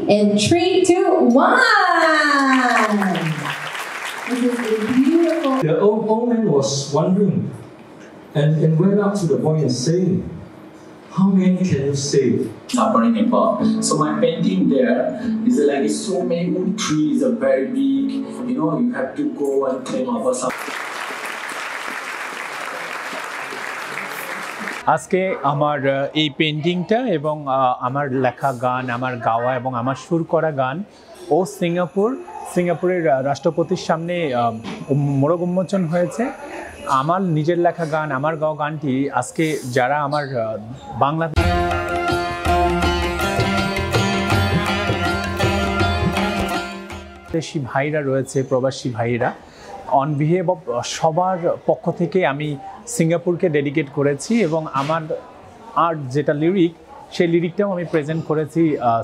In 3, 2, 1. This is a beautiful. The old man was wondering and went up to the boy and saying, how many can you save? Suffering people. So my painting there is like so many trees are very big. You have to go and climb over some. আজকে আমার এই পেইন্টিংটা এবং আমার লেখা গান, আমার গাওয়া এবং আমার সুর করা গান ও সিঙ্গাপুরের রাষ্ট্রপতির সামনে মোড়ক উন্মোচন হয়েছে। আমার নিজের লেখা গান, আমার গাওয়া গানটি আজকে যারা আমার বাংলাদেশি ভাইরা রয়েছে, প্রবাসী ভাইরা, অন বিহেভ অফ সবার পক্ষ থেকে আমি সিঙ্গাপুরকে ডেডিকেট করেছি এবং আমার আর যেটা লিরিক, সেই লিরিকটাও আমি প্রেজেন্ট করেছি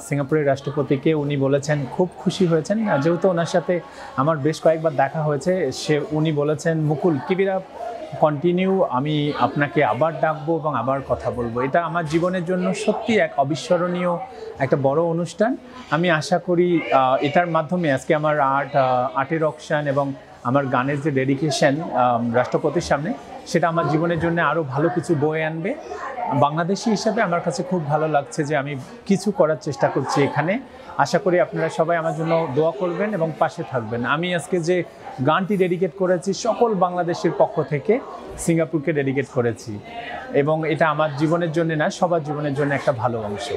সিঙ্গাপুরের রাষ্ট্রপতিকে। উনি বলেছেন খুব খুশি হয়েছেন, যেহেতু ওনার সাথে আমার বেশ কয়েকবার দেখা হয়েছে। উনি বলেছেন, মুকুল কিবিরা কন্টিনিউ, আমি আপনাকে আবার ডাকবো এবং আবার কথা বলবো। এটা আমার জীবনের জন্য সত্যি এক অবিস্মরণীয় একটা বড় অনুষ্ঠান। আমি আশা করি এটার মাধ্যমে আজকে আমার আর্টের অকশন এবং আমার গানের যে ডেডিকেশন রাষ্ট্রপতির সামনে, সেটা আমার জীবনের জন্য আরও ভালো কিছু বয়ে আনবে। বাংলাদেশি হিসাবে আমার কাছে খুব ভালো লাগছে যে আমি কিছু করার চেষ্টা করছি এখানে। আশা করি আপনারা সবাই আমার জন্য দোয়া করবেন এবং পাশে থাকবেন। আমি আজকে যে গানটি ডেডিকেট করেছি সকল বাংলাদেশের পক্ষ থেকে সিঙ্গাপুরকে ডেডিকেট করেছি এবং এটা আমার জীবনের জন্য না, সবার জীবনের জন্য একটা ভালো অংশ।